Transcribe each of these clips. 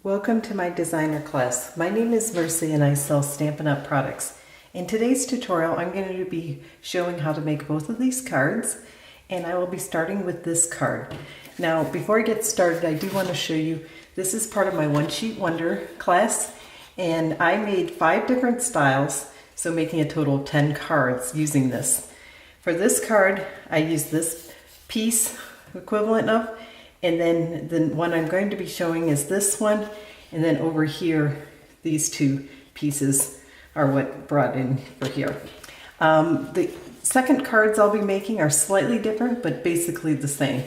Welcome to my designer class. My name is Mercy and I sell Stampin' Up products. In today's tutorial, I'm going to be showing how to make both of these cards, and I will be starting with this card. Now, before I get started, I do want to show you, this is part of my One Sheet Wonder class, and I made 5 different styles, so making a total of 10 cards using this. For this card, I used this piece equivalent of, and then the one I'm going to be showing is this one, and then over here these 2 pieces are what brought in for here. The second cards I'll be making are slightly different but basically the same.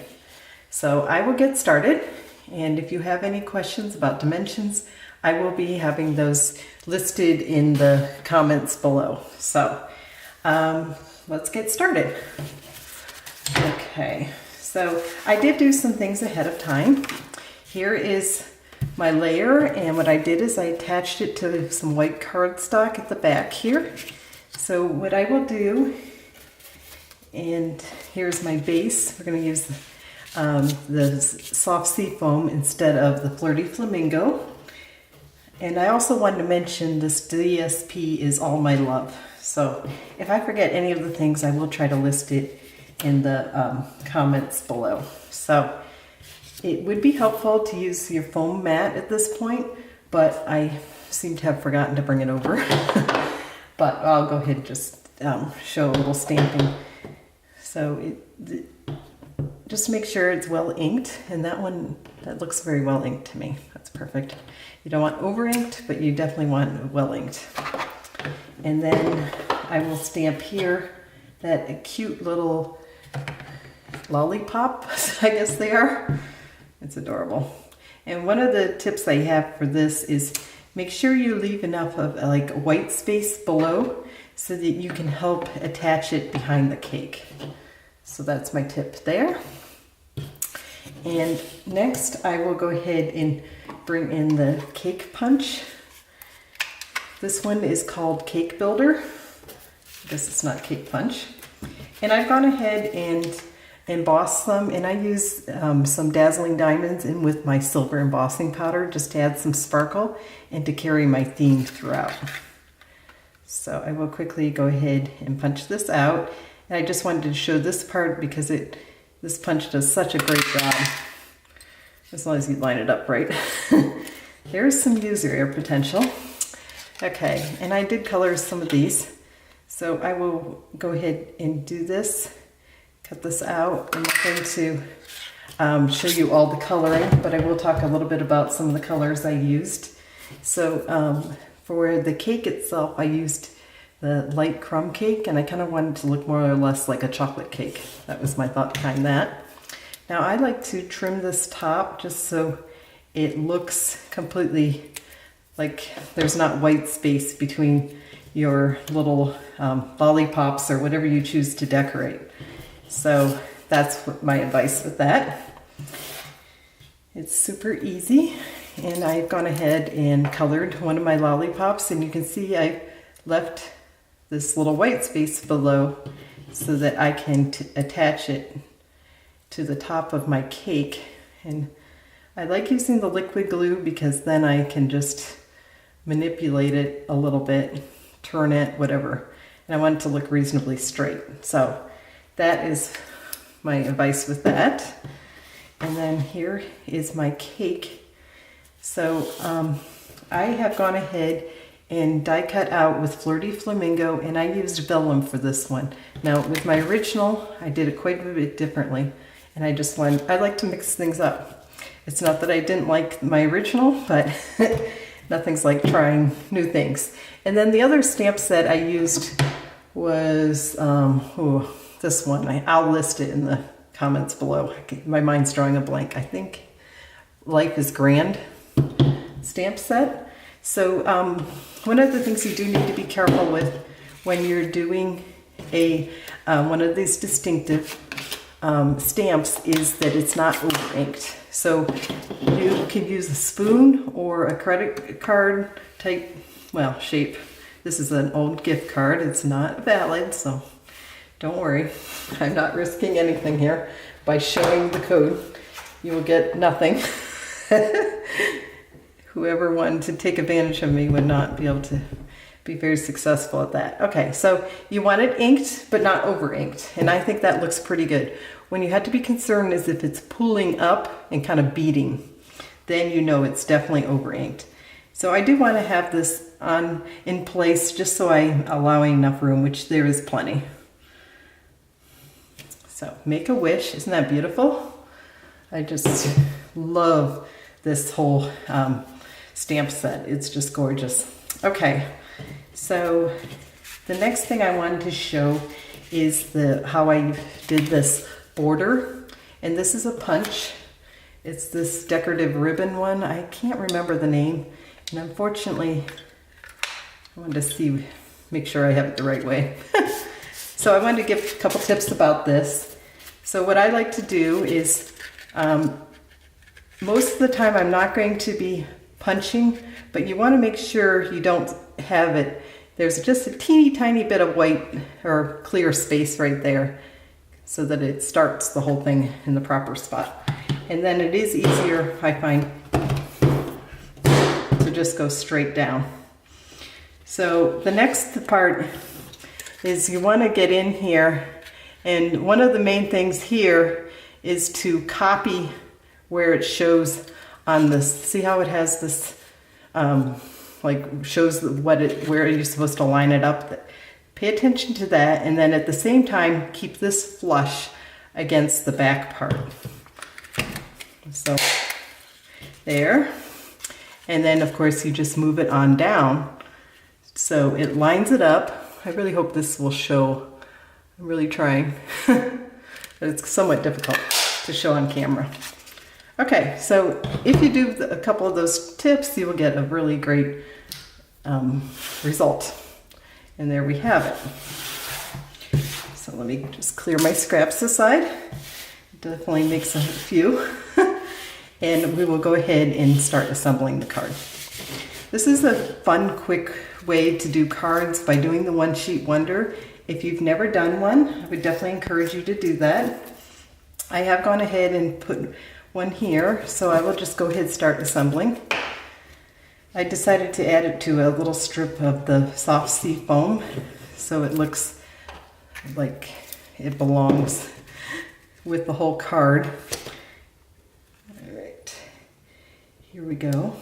So I will get started, and if you have any questions about dimensions, I will be having those listed in the comments below. So let's get started. Okay. So I did do some things ahead of time. Here is my layer, and what I did is I attached it to some white cardstock at the back here. So what I will do, and here's my base. We're going to use the soft sea foam instead of the Flirty Flamingo. And I also wanted to mention this DSP is all my love. So if I forget any of the things, I will try to list it in the comments below. So it would be helpful to use your foam mat at this point, but I seem to have forgotten to bring it over. But I'll go ahead and just show a little stamping. So just make sure it's well inked, and that looks very well inked to me. That's perfect. You don't want over inked, but you definitely want well inked. And then I will stamp here that cute little lollipop, I guess they are. It's adorable. And one of the tips I have for this is make sure you leave enough of like white space below so that you can help attach it behind the cake. So that's my tip there. And next I will go ahead and bring in the cake punch. This one is called Cake Builder. I guess it's not cake punch. And I've gone ahead and embossed them, and I use some Dazzling Diamonds in with my Silver Embossing Powder just to add some sparkle and to carry my theme throughout. So I will quickly go ahead and punch this out. And I just wanted to show this part because this punch does such a great job, as long as you line it up right. There's some user error potential. Okay, and I did color some of these. So I will go ahead and do this, cut this out. I'm not going to show you all the coloring, but I will talk a little bit about some of the colors I used. So for the cake itself, I used the light crumb cake, and I kind of wanted to look more or less like a chocolate cake. That was my thought behind that. Now I like to trim this top just so it looks completely like there's not white space between your little lollipops or whatever you choose to decorate. So that's my advice with that. It's super easy, and I've gone ahead and colored one of my lollipops, and you can see I left this little white space below so that I can attach it to the top of my cake. And I like using the liquid glue because then I can just manipulate it a little bit, turn it, whatever. And I want it to look reasonably straight. So that is my advice with that. And then here is my cake. So I have gone ahead and die cut out with Flirty Flamingo, and I used Velum for this one. Now with my original, I did it quite a bit differently, and I like to mix things up. It's not that I didn't like my original, but nothing's like trying new things. And then the other stamp set I used was this one. I'll list it in the comments below. My mind's drawing a blank. I think Life is Grand stamp set. So one of the things you do need to be careful with when you're doing one of these distinctive stamps is that it's not over inked. So you can use a spoon or a credit card type, shape. This is an old gift card. It's not valid, so don't worry. I'm not risking anything here by showing the code. You will get nothing. whoever wanted to take advantage of me would not be able to be very successful at that. Okay, so you want it inked, but not over inked. And I think that looks pretty good. When you have to be concerned is if it's pulling up and kind of beading, then you know it's definitely over inked. So I do want to have this on in place just so I'm allowing enough room, which there is plenty. So make a wish, isn't that beautiful? I just love this whole stamp set. It's just gorgeous. Okay, so the next thing I wanted to show is how I did this border. And this is a punch. It's this decorative ribbon one. I can't remember the name. And unfortunately, I wanted to make sure I have it the right way. So I wanted to give a couple tips about this. So what I like to do is, most of the time I'm not going to be punching, but you want to make sure you don't have it. There's just a teeny tiny bit of white or clear space right there so that it starts the whole thing in the proper spot. And then it is easier, I find, to just go straight down. So the next part is you want to get in here, and one of the main things here is to copy where it shows on this. See how it has this, like shows where you're supposed to line it up. Pay attention to that, and then at the same time keep this flush against the back part. So there, and then of course you just move it on down so it lines it up. I really hope this will show. I'm really trying, but it's somewhat difficult to show on camera. Okay, so if you do a couple of those tips, you will get a really great result. And there we have it. So let me just clear my scraps aside. It definitely makes a few. And we will go ahead and start assembling the card. This is a fun, quick way to do cards by doing the one sheet wonder. If you've never done one, I would definitely encourage you to do that. I have gone ahead and put one here, so I will just go ahead and start assembling. I decided to add it to a little strip of the soft sea foam so it looks like it belongs with the whole card. All right, here we go.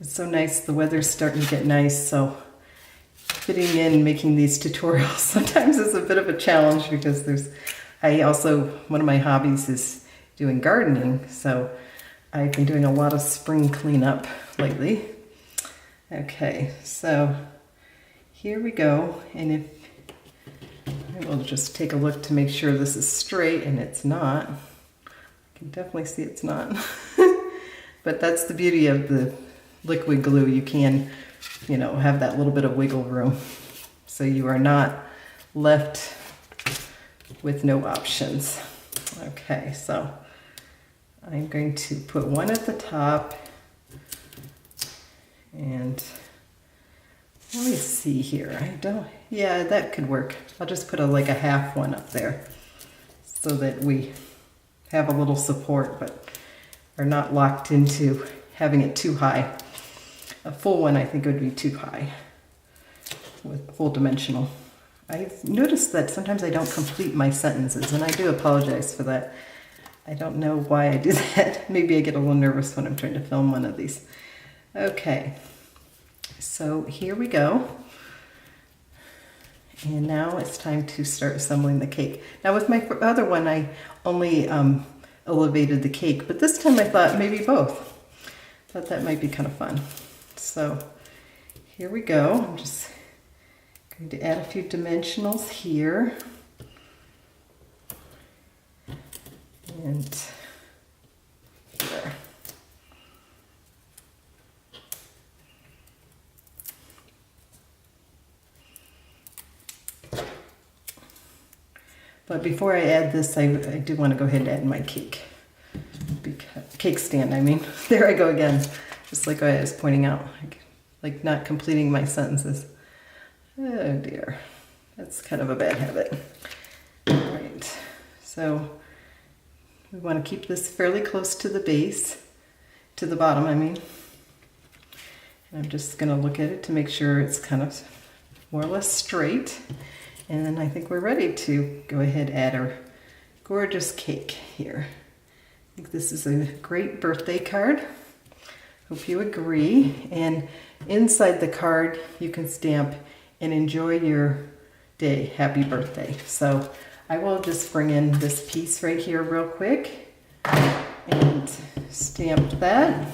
It's so nice, the weather's starting to get nice, so fitting in making these tutorials sometimes is a bit of a challenge because one of my hobbies is doing gardening, so I've been doing a lot of spring cleanup lately. Okay, so here we go, and I will just take a look to make sure this is straight, and it's not. I can definitely see it's not. But that's the beauty of the liquid glue. You can, have that little bit of wiggle room, so you are not left with no options. Okay, so I'm going to put one at the top, and let me see here. Yeah, that could work. I'll just put like a half one up there so that we have a little support, but are not locked into having it too high. A full one I think would be too high with full dimensional. I've noticed that sometimes I don't complete my sentences, and I do apologize for that. I don't know why I do that. Maybe I get a little nervous when I'm trying to film one of these. Okay, so here we go. And now it's time to start assembling the cake. Now with my other one, I only elevated the cake, but this time I thought maybe both. Thought that might be kind of fun. So here we go. I'm just going to add a few dimensionals here. And there. But before I add this, I do want to go ahead and add my cake. Cake stand, I mean. There I go again. Just like I was pointing out, like not completing my sentences. Oh dear, that's kind of a bad habit. All right, so We want to keep this fairly close to the base, to the bottom, I mean. And I'm just going to look at it to make sure it's kind of more or less straight. And then I think we're ready to go ahead and add our gorgeous cake here. I think this is a great birthday card. Hope you agree. And inside the card, you can stamp and enjoy your day. Happy birthday. So I will just bring in this piece right here real quick and stamp that.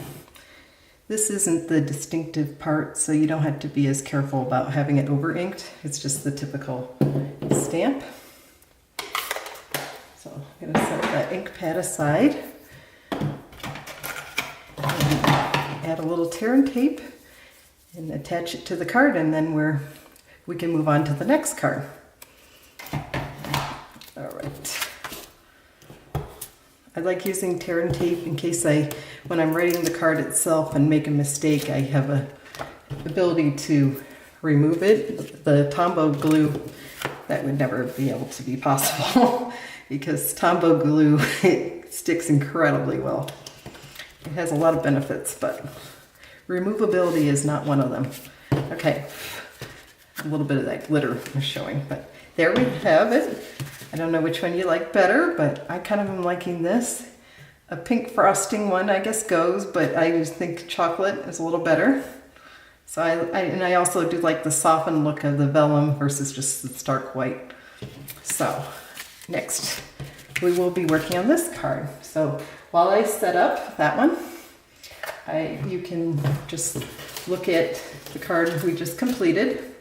This isn't the distinctive part, so you don't have to be as careful about having it over inked. It's just the typical stamp. So I'm going to set that ink pad aside. Add a little tear and tape and attach it to the card, and then we can move on to the next card. All right. I like using tear and tape in case when I'm writing the card itself and make a mistake, I have a ability to remove it. The Tombow glue, that would never be able to be possible because Tombow glue, it sticks incredibly well. It has a lot of benefits, but removability is not one of them. Okay, a little bit of that glitter is showing, but there we have it. I don't know which one you like better, but I kind of am liking this. A pink frosting one, I guess, goes, but I just think chocolate is a little better. So I also do like the softened look of the vellum versus just the stark white. So next, we will be working on this card. So while I set up that one, you can just look at the card we just completed.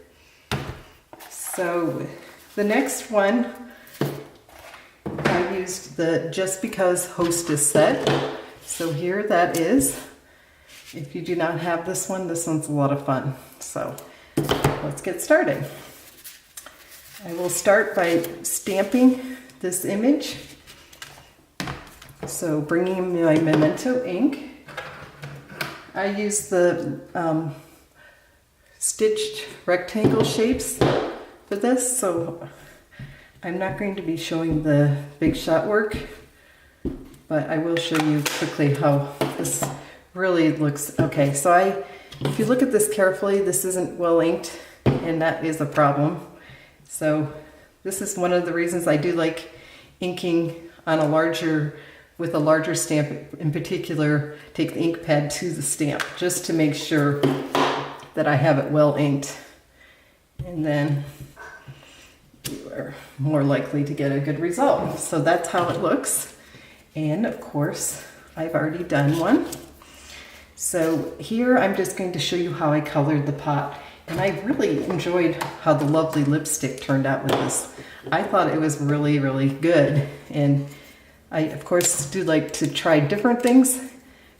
So the next one, I used the Just Because Hostess set. So here that is. If you do not have this one's a lot of fun. So let's get started. I will start by stamping this image. So bringing my Memento ink. I use the stitched rectangle shapes for this, so I'm not going to be showing the big shot work, but I will show you quickly how this really looks. Okay, so if you look at this carefully, this isn't well inked, and that is a problem. So this is one of the reasons I do like inking on with a larger stamp. In particular, take the ink pad to the stamp just to make sure that I have it well inked, and then you are more likely to get a good result. So that's how it looks. And of course, I've already done one. So here I'm just going to show you how I colored the pot. And I really enjoyed how the lovely lipstick turned out with this. I thought it was really, really good. And I, of course, do like to try different things,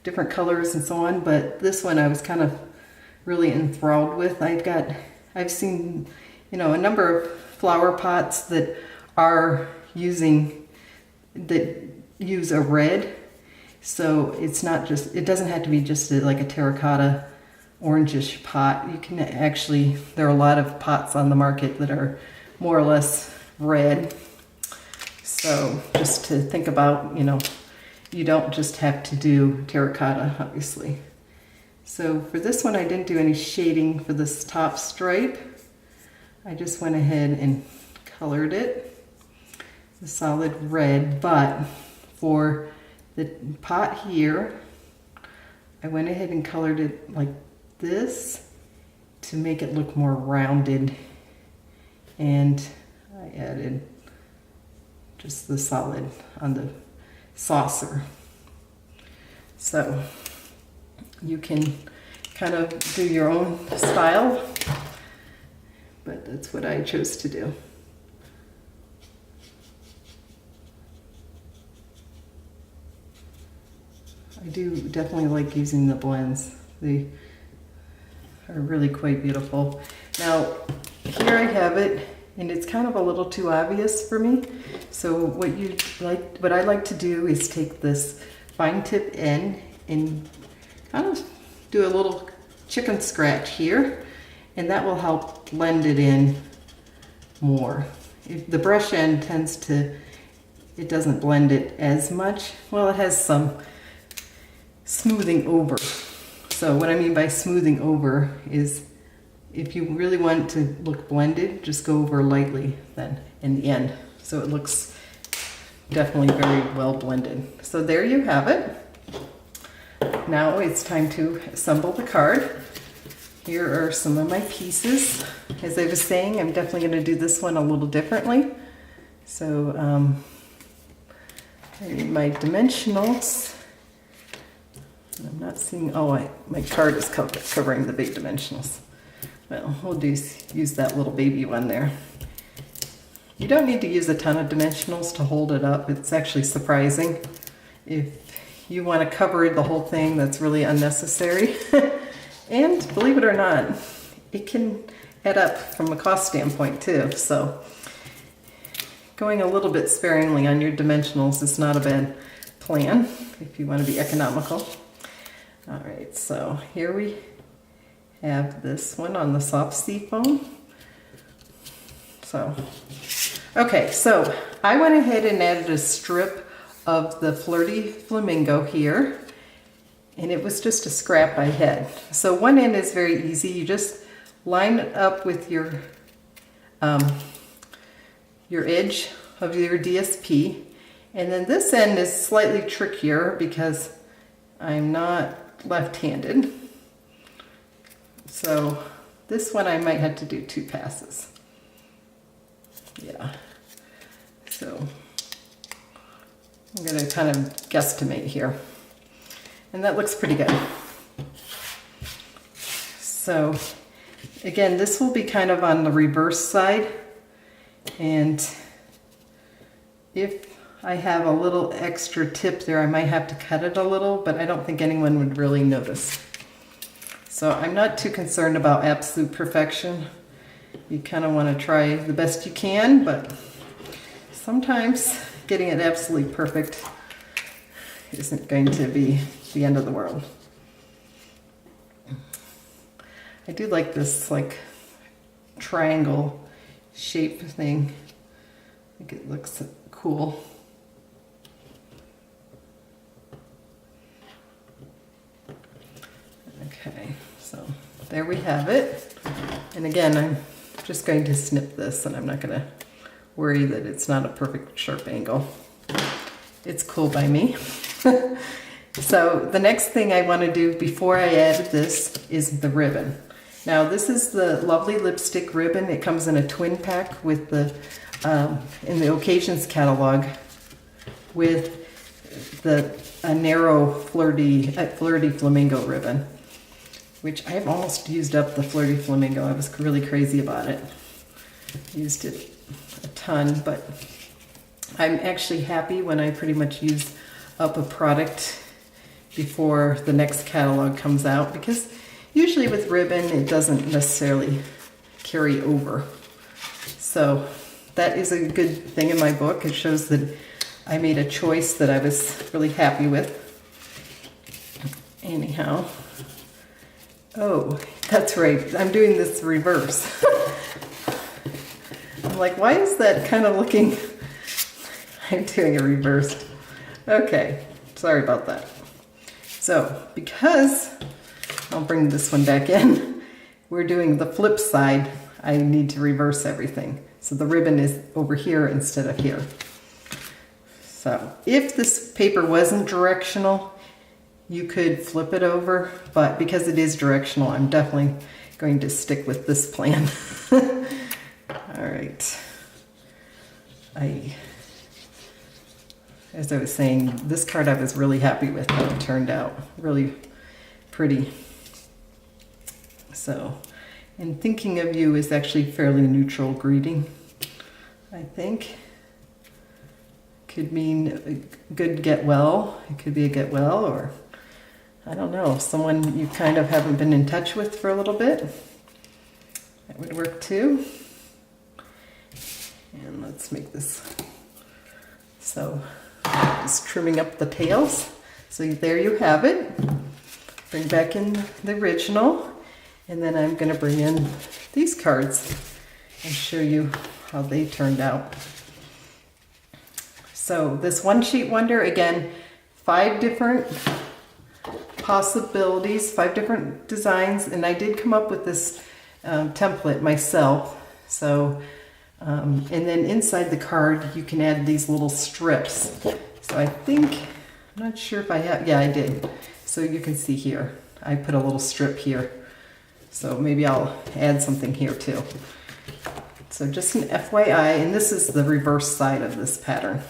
different colors and so on. But this one I was kind of really enthralled with. I've seen, a number of flower pots that use a red, so it's not just, it doesn't have to be just like a terracotta orangish pot. You can actually, there are a lot of pots on the market that are more or less red. So just to think about, you don't just have to do terracotta, obviously. So for this one, I didn't do any shading for this top stripe. I just went ahead and colored it a solid red, but for the pot here, I went ahead and colored it like this to make it look more rounded, and I added just the solid on the saucer. So you can kind of do your own style, but that's what I chose to do. I do definitely like using the blends. They are really quite beautiful. Now, here I have it, and it's kind of a little too obvious for me. So what I like to do is take this fine tip end and kind of do a little chicken scratch here, and that will help blend it in more. The brush end tends to it doesn't blend it as much. Well, it has some smoothing over. So what I mean by smoothing over is if you really want to look blended, just go over lightly then in the end. So it looks definitely very well blended. So there you have it. Now it's time to assemble the card. Here are some of my pieces. As I was saying, I'm definitely going to do this one a little differently. So I need my dimensionals. I'm not seeing, oh, my card is covering the big dimensionals. Well, we'll use that little baby one there. You don't need to use a ton of dimensionals to hold it up. It's actually surprising. If you want to cover the whole thing, that's really unnecessary. And believe it or not, it can add up from a cost standpoint too. So going a little bit sparingly on your dimensionals is not a bad plan if you want to be economical. All right, so here we have this one on the soft seafoam. So, okay, so I went ahead and added a strip of the Flirty Flamingo here. And it was just a scrap I had. So one end is very easy. You just line it up with your edge of your DSP. And then this end is slightly trickier because I'm not left-handed. So this one I might have to do 2 passes. Yeah. So I'm going to kind of guesstimate here. And that looks pretty good. So again, this will be kind of on the reverse side. And if I have a little extra tip there, I might have to cut it a little, but I don't think anyone would really notice. So I'm not too concerned about absolute perfection. You kind of want to try the best you can, but sometimes getting it absolutely perfect isn't going to be the end of the world. I do like this like triangle shape thing. I think it looks cool. Okay, so there we have it. And again, I'm just going to snip this, and I'm not going to worry that it's not a perfect sharp angle. It's cool by me. So the next thing I want to do before I add this is the ribbon. Now this is the lovely lipstick ribbon. It comes in a twin pack with the in the occasions catalog with a narrow flirty flamingo ribbon, which I've almost used up the Flirty Flamingo. I was really crazy about it. Used it a ton, but I'm actually happy when I pretty much use up a product before the next catalog comes out, because usually with ribbon it doesn't necessarily carry over. So that is a good thing in my book. It shows that I made a choice that I was really happy with. Anyhow, oh, that's right, I'm doing this reverse. I'm like, why is that kind of looking, I'm doing it reversed. Okay, sorry about that. So, because, I'll bring this one back in, we're doing the flip side, I need to reverse everything. So the ribbon is over here instead of here. So, if this paper wasn't directional, you could flip it over, but because it is directional, I'm definitely going to stick with this plan. All right. As I was saying, this card I was really happy with how it turned out. Really pretty. So, and thinking of you is actually fairly neutral greeting, I think. Could mean a good get well. It could be a get well, or I don't know, someone you kind of haven't been in touch with for a little bit. That would work too. And let's make this. So, just trimming up the tails. So there you have it. Bring back in the original. And then I'm going to bring in these cards and show you how they turned out. So this one sheet wonder, again, 5 different possibilities, 5 different designs, and I did come up with this template myself. So, and then inside the card, you can add these little strips. So I think, I'm not sure if I have, yeah, I did. So you can see here, I put a little strip here. So maybe I'll add something here too. So just an FYI, and this is the reverse side of this pattern.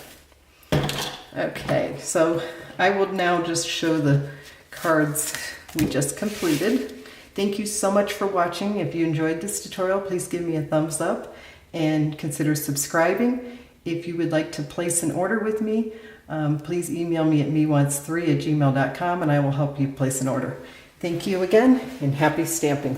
Okay, so I will now just show the cards we just completed. Thank you so much for watching. If you enjoyed this tutorial, please give me a thumbs up and consider subscribing. If you would like to place an order with me, please email me at mewants3@gmail.com and I will help you place an order. Thank you again and happy stamping.